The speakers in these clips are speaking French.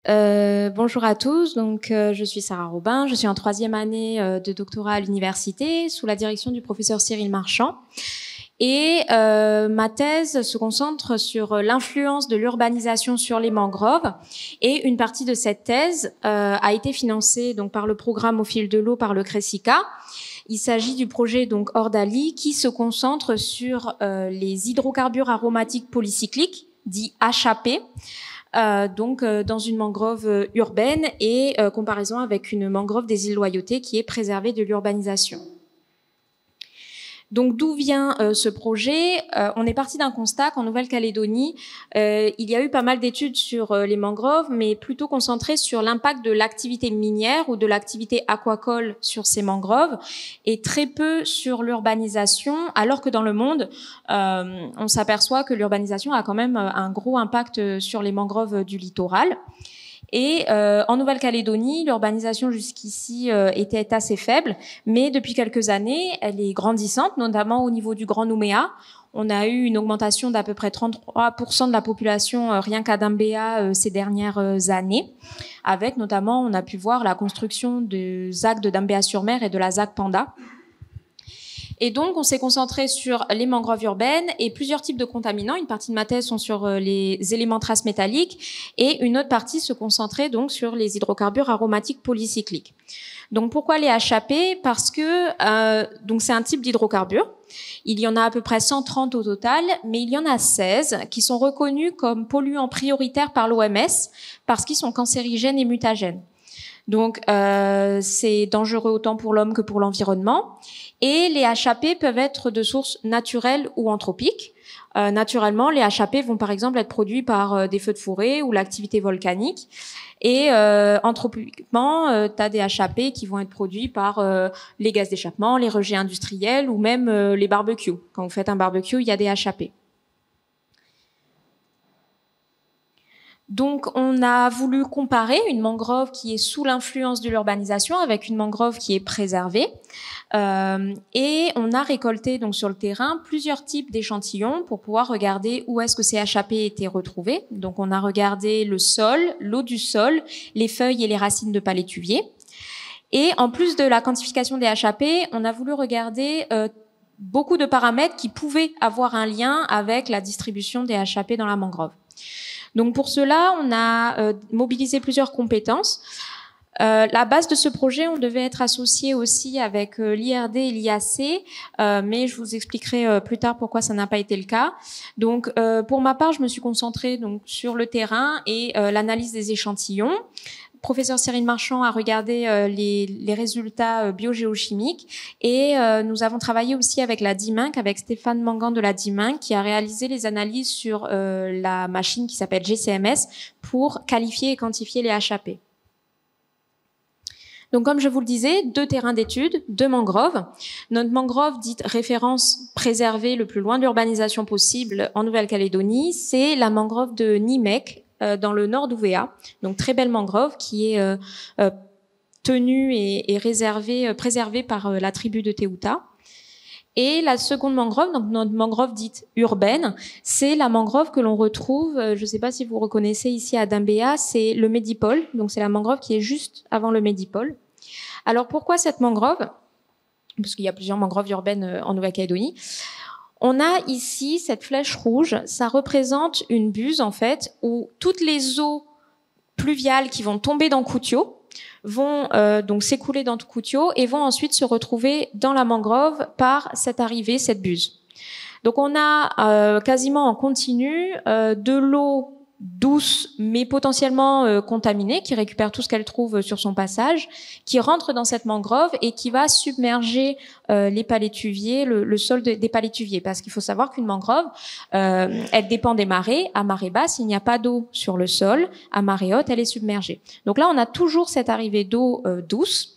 Bonjour à tous, je suis Sarah Robin, je suis en troisième année de doctorat à l'université sous la direction du professeur Cyril Marchand. Et ma thèse se concentre sur l'influence de l'urbanisation sur les mangroves. Et une partie de cette thèse a été financée donc par le programme Au fil de l'eau par le CRESICA. Il s'agit du projet donc Ordali qui se concentre sur les hydrocarbures aromatiques polycycliques, dits HAP. Dans une mangrove urbaine et comparaison avec une mangrove des îles Loyauté qui est préservée de l'urbanisation. Donc d'où vient ce projet? On est parti d'un constat qu'en Nouvelle-Calédonie, il y a eu pas mal d'études sur les mangroves, mais plutôt concentrées sur l'impact de l'activité minière ou de l'activité aquacole sur ces mangroves, et très peu sur l'urbanisation, alors que dans le monde, on s'aperçoit que l'urbanisation a quand même un gros impact sur les mangroves du littoral. Et en Nouvelle-Calédonie, l'urbanisation jusqu'ici était assez faible, mais depuis quelques années, elle est grandissante, notamment au niveau du Grand Nouméa. On a eu une augmentation d'à peu près 33% de la population rien qu'à Dambéa ces dernières années, avec notamment, on a pu voir la construction du ZAC de Dambéa-sur-Mer et de la ZAC Panda. Et donc, on s'est concentré sur les mangroves urbaines et plusieurs types de contaminants. Une partie de ma thèse sont sur les éléments traces métalliques et une autre partie se concentrait donc sur les hydrocarbures aromatiques polycycliques. Donc, pourquoi les HAP? Parce que donc c'est un type d'hydrocarbure. Il y en a à peu près 130 au total, mais il y en a 16 qui sont reconnus comme polluants prioritaires par l'OMS parce qu'ils sont cancérigènes et mutagènes. Donc, c'est dangereux autant pour l'homme que pour l'environnement. Et les HAP peuvent être de sources naturelles ou anthropiques. Naturellement, les HAP vont par exemple être produits par des feux de forêt ou l'activité volcanique. Et anthropiquement, tu as des HAP qui vont être produits par les gaz d'échappement, les rejets industriels ou même les barbecues. Quand vous faites un barbecue, il y a des HAP. Donc, on a voulu comparer une mangrove qui est sous l'influence de l'urbanisation avec une mangrove qui est préservée. Et on a récolté donc sur le terrain plusieurs types d'échantillons pour pouvoir regarder où est-ce que ces HAP étaient retrouvés. Donc, on a regardé le sol, l'eau du sol, les feuilles et les racines de palétuvier. Et en plus de la quantification des HAP, on a voulu regarder beaucoup de paramètres qui pouvaient avoir un lien avec la distribution des HAP dans la mangrove. Donc pour cela, on a mobilisé plusieurs compétences. La base de ce projet, on devait être associé aussi avec l'IRD et l'IAC, mais je vous expliquerai plus tard pourquoi ça n'a pas été le cas. Donc pour ma part, je me suis concentrée donc sur le terrain et l'analyse des échantillons. Professeur Cyril Marchand a regardé les résultats biogéochimiques et nous avons travaillé aussi avec la DIMINC, avec Stéphane Mangan de la DIMINC, qui a réalisé les analyses sur la machine qui s'appelle GCMS pour qualifier et quantifier les HAP. Donc, comme je vous le disais, 2 terrains d'études, 2 mangroves. Notre mangrove dite référence préservée le plus loin de l'urbanisation possible en Nouvelle-Calédonie, c'est la mangrove de Nimèque, dans le nord d'Ouvéa. Donc, très belle mangrove qui est tenue et préservée par la tribu de Teuta. Et la seconde mangrove, donc notre mangrove dite urbaine, c'est la mangrove que l'on retrouve, je ne sais pas si vous reconnaissez ici à Dambéa, c'est le médipôle. Donc, c'est la mangrove qui est juste avant le médipôle. Alors, pourquoi cette mangrove? Parce qu'il y a plusieurs mangroves urbaines en Nouvelle-Calédonie. On a ici cette flèche rouge, ça représente une buse en fait où toutes les eaux pluviales qui vont tomber dans Koutio vont donc s'écouler dans Koutio et vont ensuite se retrouver dans la mangrove par cette arrivée, cette buse. Donc on a quasiment en continu de l'eau douce mais potentiellement contaminée, qui récupère tout ce qu'elle trouve sur son passage, qui rentre dans cette mangrove et qui va submerger les palétuviers, le sol des palétuviers. Parce qu'il faut savoir qu'une mangrove, elle dépend des marées. À marée basse, il n'y a pas d'eau sur le sol. À marée haute, elle est submergée. Donc là, on a toujours cette arrivée d'eau douce.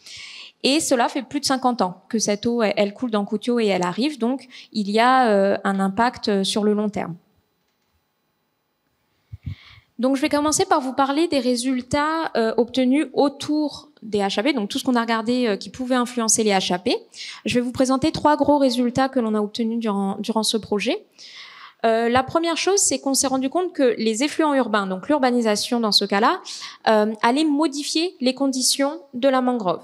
Et cela fait plus de 50 ans que cette eau, elle coule dans Koutio et elle arrive. Donc, il y a un impact sur le long terme. Donc, je vais commencer par vous parler des résultats obtenus autour des HAP, donc tout ce qu'on a regardé qui pouvait influencer les HAP. Je vais vous présenter 3 gros résultats que l'on a obtenus durant ce projet. La première chose, c'est qu'on s'est rendu compte que les effluents urbains, donc l'urbanisation dans ce cas-là, allaient modifier les conditions de la mangrove.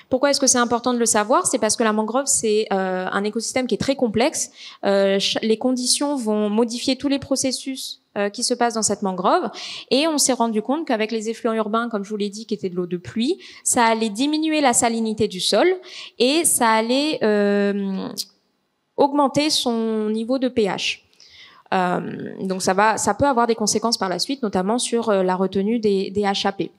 Pourquoi est-ce que c'est important de le savoir? C'est parce que la mangrove, c'est un écosystème qui est très complexe. Les conditions vont modifier tous les processus qui se passent dans cette mangrove. Et on s'est rendu compte qu'avec les effluents urbains, comme je vous l'ai dit, qui étaient de l'eau de pluie, ça allait diminuer la salinité du sol et ça allait augmenter son niveau de pH. Donc ça peut avoir des conséquences par la suite, notamment sur la retenue des HAP.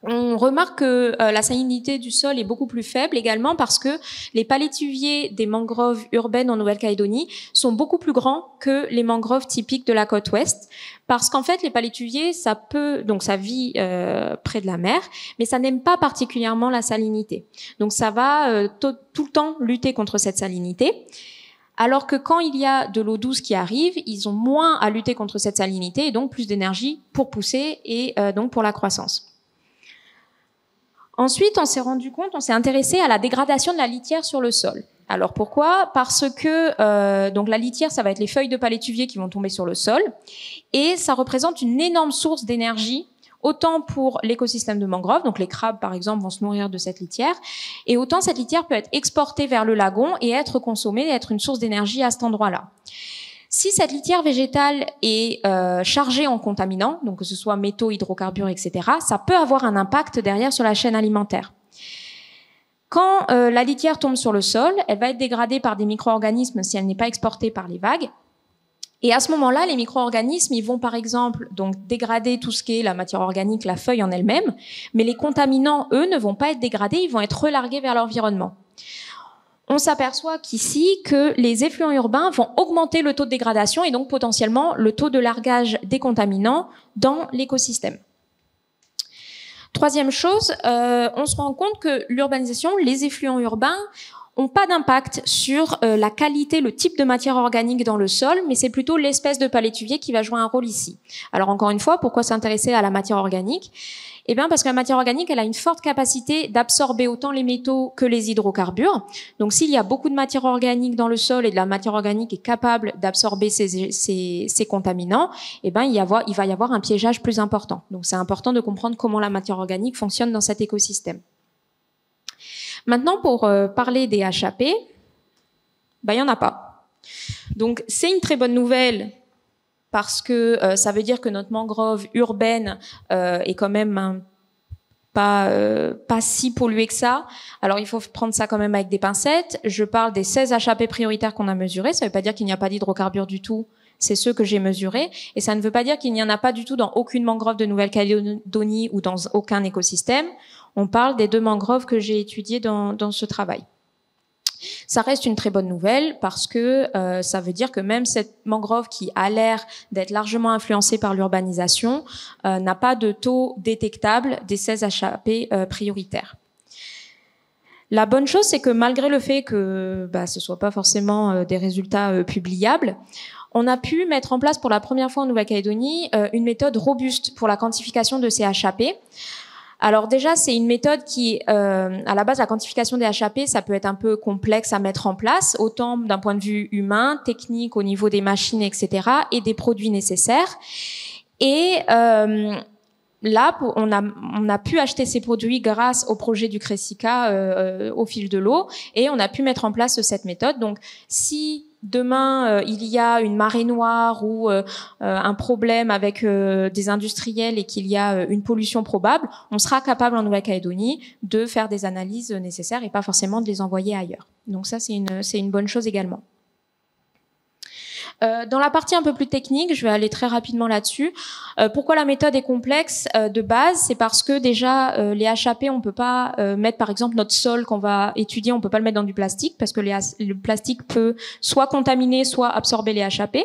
On remarque que la salinité du sol est beaucoup plus faible également parce que les palétuviers des mangroves urbaines en Nouvelle-Calédonie sont beaucoup plus grands que les mangroves typiques de la côte ouest. Parce qu'en fait, les palétuviers, ça vit près de la mer, mais ça n'aime pas particulièrement la salinité. Donc ça va tout le temps lutter contre cette salinité. Alors que quand il y a de l'eau douce qui arrive, ils ont moins à lutter contre cette salinité et donc plus d'énergie pour pousser et donc pour la croissance. Ensuite, on s'est intéressé à la dégradation de la litière sur le sol. Alors pourquoi? Parce que donc la litière, ça va être les feuilles de palétuvier qui vont tomber sur le sol, et ça représente une énorme source d'énergie, autant pour l'écosystème de mangrove, donc les crabes par exemple vont se nourrir de cette litière, et autant cette litière peut être exportée vers le lagon et être consommée, et être une source d'énergie à cet endroit-là. Si cette litière végétale est chargée en contaminants, donc que ce soit métaux, hydrocarbures, etc., ça peut avoir un impact derrière sur la chaîne alimentaire. Quand la litière tombe sur le sol, elle va être dégradée par des micro-organismes si elle n'est pas exportée par les vagues. Et à ce moment-là, les micro-organismes, ils vont par exemple donc dégrader tout ce qui est la matière organique, la feuille en elle-même, mais les contaminants, eux, ne vont pas être dégradés, ils vont être relargués vers l'environnement. On s'aperçoit qu'ici, que les effluents urbains vont augmenter le taux de dégradation et donc potentiellement le taux de largage des contaminants dans l'écosystème. Troisième chose, on se rend compte que l'urbanisation, les effluents urbains, ont pas d'impact sur la qualité, le type de matière organique dans le sol, mais c'est plutôt l'espèce de palétuvier qui va jouer un rôle ici. Alors encore une fois, pourquoi s'intéresser à la matière organique? Eh bien, parce que la matière organique, elle a une forte capacité d'absorber autant les métaux que les hydrocarbures. Donc, s'il y a beaucoup de matière organique dans le sol et de la matière organique est capable d'absorber ces contaminants, eh ben, il va y avoir un piégeage plus important. Donc, c'est important de comprendre comment la matière organique fonctionne dans cet écosystème. Maintenant, pour parler des HAP, ben, il n'y en a pas. Donc, c'est une très bonne nouvelle parce que ça veut dire que notre mangrove urbaine est quand même pas si polluée que ça. Alors, il faut prendre ça quand même avec des pincettes. Je parle des 16 HAP prioritaires qu'on a mesurés. Ça ne veut pas dire qu'il n'y a pas d'hydrocarbures du tout. C'est ceux que j'ai mesurés. Et ça ne veut pas dire qu'il n'y en a pas du tout dans aucune mangrove de Nouvelle-Calédonie ou dans aucun écosystème. On parle des 2 mangroves que j'ai étudiées dans ce travail. Ça reste une très bonne nouvelle parce que ça veut dire que même cette mangrove qui a l'air d'être largement influencée par l'urbanisation n'a pas de taux détectable des 16 HAP prioritaires. La bonne chose, c'est que malgré le fait que ce soit pas forcément des résultats publiables, on a pu mettre en place pour la première fois en Nouvelle-Calédonie une méthode robuste pour la quantification de ces HAP. Alors déjà, c'est une méthode qui, à la base, la quantification des HAP, ça peut être un peu complexe à mettre en place, autant d'un point de vue humain, technique, au niveau des machines, etc., et des produits nécessaires. Et là, on a pu acheter ces produits grâce au projet du Cressica au fil de l'eau, et on a pu mettre en place cette méthode. Donc, si demain il y a une marée noire ou un problème avec des industriels et qu'il y a une pollution probable, on sera capable en Nouvelle-Calédonie de faire des analyses nécessaires et pas forcément de les envoyer ailleurs. Donc ça, c'est une bonne chose également. Dans la partie un peu plus technique, je vais aller très rapidement là-dessus. Pourquoi la méthode est complexe de base? C'est parce que déjà les HAP, on peut pas mettre par exemple notre sol qu'on va étudier, on peut pas le mettre dans du plastique parce que le plastique peut soit contaminer, soit absorber les HAP.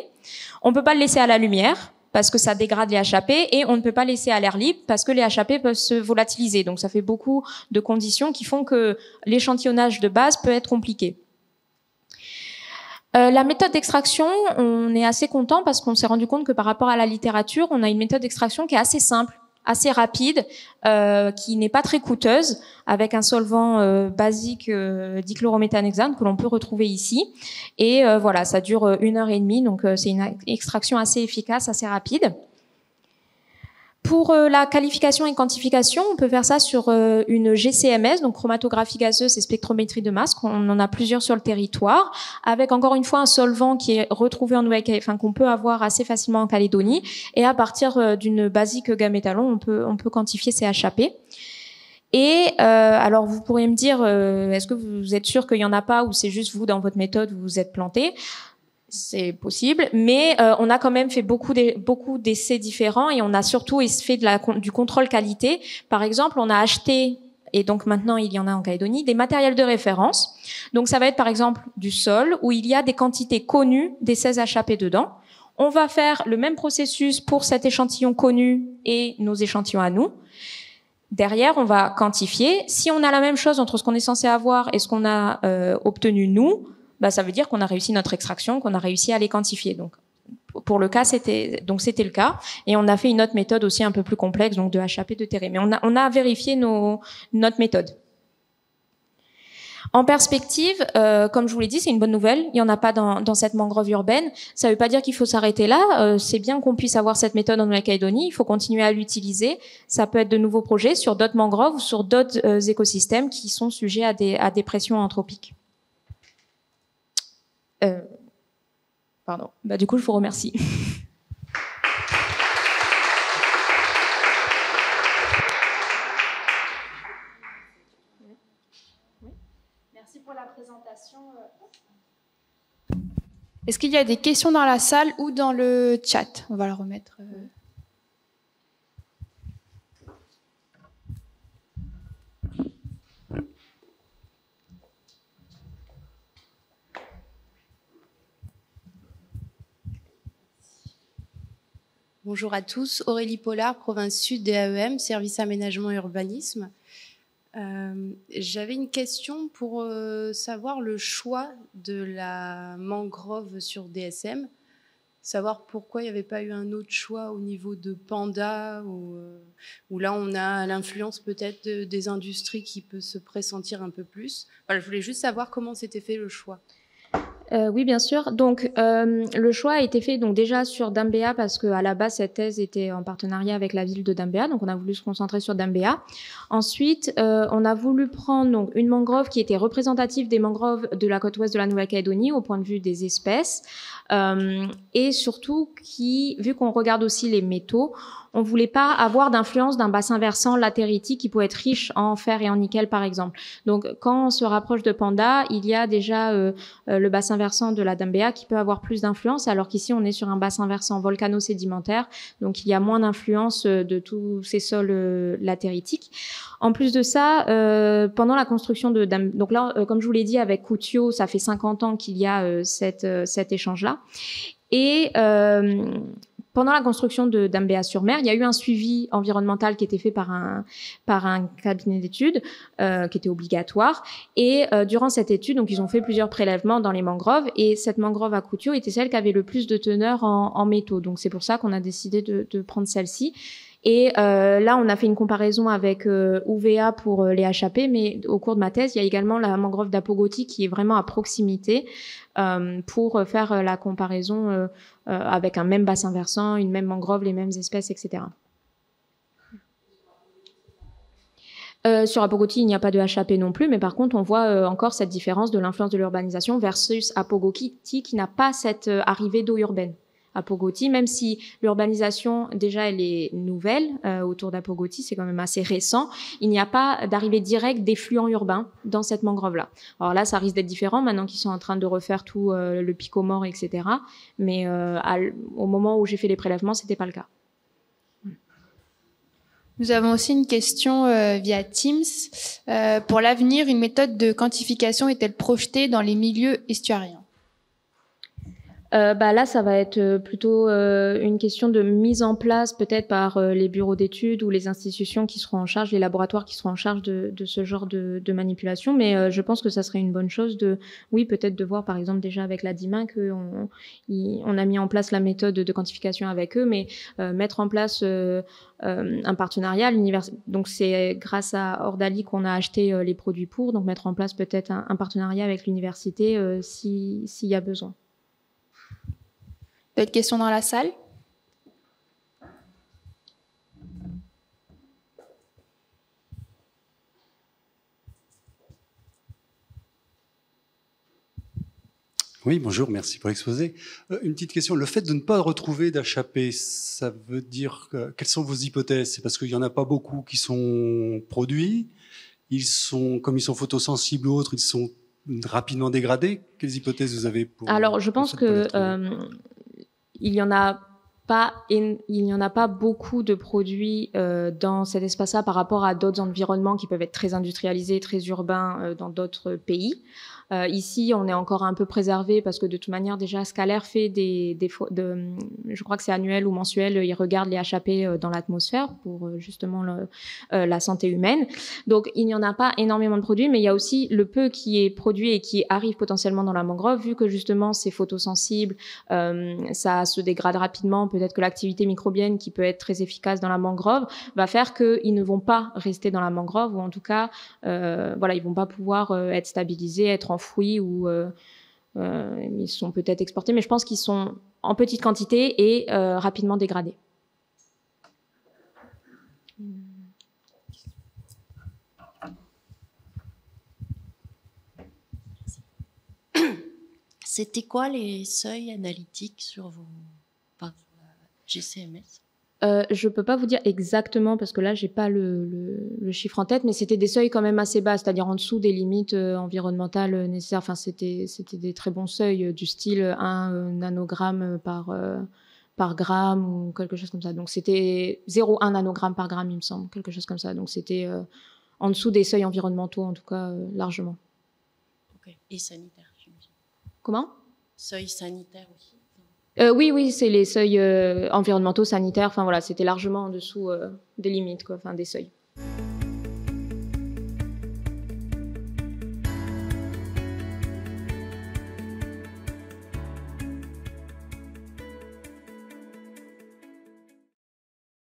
On peut pas le laisser à la lumière parce que ça dégrade les HAP, et on ne peut pas laisser à l'air libre parce que les HAP peuvent se volatiliser. Donc ça fait beaucoup de conditions qui font que l'échantillonnage de base peut être compliqué. La méthode d'extraction, on est assez content parce qu'on s'est rendu compte que par rapport à la littérature, on a une méthode d'extraction qui est assez simple assez rapide, qui n'est pas très coûteuse, avec un solvant basique dichlorométhanhexane que l'on peut retrouver ici. Et voilà, ça dure 1h30, donc c'est une extraction assez efficace, assez rapide. Pour la qualification et quantification, on peut faire ça sur une GCMS, donc chromatographie gazeuse et spectrométrie de masse. On en a plusieurs sur le territoire, avec encore une fois un solvant qui est retrouvé en Nouvelle-Calédonie, enfin qu'on peut avoir assez facilement en Calédonie. Et à partir d'une basique gamétalon, on peut quantifier ces HAP. Et alors vous pourriez me dire, est-ce que vous êtes sûr qu'il y en a pas, ou c'est juste vous dans votre méthode vous vous êtes planté? C'est possible, mais on a quand même fait beaucoup d'essais différents et on a surtout fait du contrôle qualité. Par exemple, on a acheté, et donc maintenant il y en a en Calédonie, des matériels de référence. Donc ça va être par exemple du sol, où il y a des quantités connues des 16 HAP dedans. On va faire le même processus pour cet échantillon connu et nos échantillons à nous. Derrière, on va quantifier. Si on a la même chose entre ce qu'on est censé avoir et ce qu'on a obtenu nous, ça veut dire qu'on a réussi notre extraction, qu'on a réussi à les quantifier. Donc, pour le cas, c'était le cas. Et on a fait une autre méthode aussi un peu plus complexe, donc de HAP de terré. Mais on a vérifié notre méthode. En perspective, comme je vous l'ai dit, c'est une bonne nouvelle. Il n'y en a pas dans cette mangrove urbaine. Ça ne veut pas dire qu'il faut s'arrêter là. C'est bien qu'on puisse avoir cette méthode en Nouvelle-Calédonie. Il faut continuer à l'utiliser. Ça peut être de nouveaux projets sur d'autres mangroves ou sur d'autres écosystèmes qui sont sujets à des pressions anthropiques. Pardon. Du coup, je vous remercie. Merci pour la présentation. Est-ce qu'il y a des questions dans la salle ou dans le chat? On va la remettre. Bonjour à tous, Aurélie Pollard, province sud des AEM, service aménagement et urbanisme. J'avais une question pour savoir le choix de la mangrove sur DSM, savoir pourquoi il n'y avait pas eu un autre choix au niveau de Panda, où là on a l'influence peut-être des industries qui peut se pressentir un peu plus. Voilà, je voulais juste savoir comment s'était fait le choix. Oui, bien sûr. Donc, le choix a été fait donc déjà sur Dambéa parce que à la base cette thèse était en partenariat avec la ville de Dambéa, donc on a voulu se concentrer sur Dambéa. Ensuite, on a voulu prendre donc une mangrove qui était représentative des mangroves de la côte ouest de la Nouvelle-Calédonie au point de vue des espèces, et surtout qui, vu qu'on regarde aussi les métaux, on voulait pas avoir d'influence d'un bassin versant latéritique qui peut être riche en fer et en nickel, par exemple. Donc, quand on se rapproche de Panda, il y a déjà le bassin versant de la Dambéa qui peut avoir plus d'influence, alors qu'ici, on est sur un bassin versant volcano-sédimentaire, donc il y a moins d'influence de tous ces sols latéritiques. En plus de ça, pendant la construction de donc là, comme je vous l'ai dit, avec Koutio, ça fait 50 ans qu'il y a cet échange-là. Et pendant la construction de Dambéa-sur-Mer, il y a eu un suivi environnemental qui était fait par un cabinet d'études qui était obligatoire. Et durant cette étude, donc ils ont fait plusieurs prélèvements dans les mangroves. Et cette mangrove à Koutio était celle qui avait le plus de teneur en métaux. Donc c'est pour ça qu'on a décidé de prendre celle-ci. Et là, on a fait une comparaison avec UVA pour les HAP, mais au cours de ma thèse, il y a également la mangrove d'Apogoti qui est vraiment à proximité pour faire la comparaison avec un même bassin versant, une même mangrove, les mêmes espèces, etc. Sur Apogoti, il n'y a pas de HAP non plus, mais par contre, on voit encore cette différence de l'influence de l'urbanisation versus Apogoti qui n'a pas cette arrivée d'eau urbaine. Apogoti, même si l'urbanisation, déjà, elle est nouvelle autour d'Apogoti, c'est quand même assez récent, il n'y a pas d'arrivée directe d'effluents urbains dans cette mangrove-là. Alors là, ça risque d'être différent maintenant qu'ils sont en train de refaire tout le Picomore, etc. Mais au moment où j'ai fait les prélèvements, c'était pas le cas. Nous avons aussi une question via Teams. Pour l'avenir, une méthode de quantification est-elle projetée dans les milieux estuariens ? Là, ça va être plutôt une question de mise en place peut-être par les bureaux d'études ou les institutions qui seront en charge, les laboratoires qui seront en charge de ce genre de manipulation. Mais je pense que ça serait une bonne chose oui, peut-être de voir par exemple déjà avec la DIMA qu'on a mis en place la méthode de quantification avec eux, mais mettre en place un partenariat. Donc c'est grâce à Ordali qu'on a acheté les produits pour, donc mettre en place peut-être un partenariat avec l'université s'il y a besoin. D'autres questions dans la salle? Oui, bonjour, merci pour l'exposé. Une petite question, le fait de ne pas retrouver d'HAP, ça veut dire quelles sont vos hypothèses? C'est parce qu'il n'y en a pas beaucoup qui sont produits, comme ils sont photosensibles ou autres, ils sont rapidement dégradés. Quelles hypothèses vous avez pour... Alors, je pense que il n'y en a pas beaucoup de produits dans cet espace-là par rapport à d'autres environnements qui peuvent être très industrialisés, très urbains dans d'autres pays. Ici, on est encore un peu préservé parce que de toute manière, déjà, Scalaire fait je crois que c'est annuel ou mensuel, il regarde les HAP dans l'atmosphère pour justement la santé humaine. Donc, il n'y en a pas énormément de produits, mais il y a aussi le peu qui est produit et qui arrive potentiellement dans la mangrove, vu que justement, c'est photosensible, ça se dégrade rapidement. Peut-être que l'activité microbienne qui peut être très efficace dans la mangrove va faire qu'ils ne vont pas rester dans la mangrove, ou en tout cas, ils vont pas pouvoir être stabilisés, être enfouis, ou ils sont peut-être exportés, mais je pense qu'ils sont en petite quantité et rapidement dégradés. C'était quoi les seuils analytiques sur vos GCMS? Je peux pas vous dire exactement parce que là j'ai pas le chiffre en tête, mais c'était des seuils quand même assez bas, c'est-à-dire en dessous des limites environnementales nécessaires. Enfin, c'était des très bons seuils du style 1 nanogramme par gramme ou quelque chose comme ça. Donc c'était 0,1 nanogramme par gramme, il me semble, quelque chose comme ça. Donc c'était en dessous des seuils environnementaux, en tout cas largement. Ok. Et sanitaire, j'imagine. Comment? Seuil sanitaire aussi. Oui, c'est les seuils environnementaux, sanitaires. Enfin voilà, c'était largement en dessous des limites, quoi, enfin des seuils.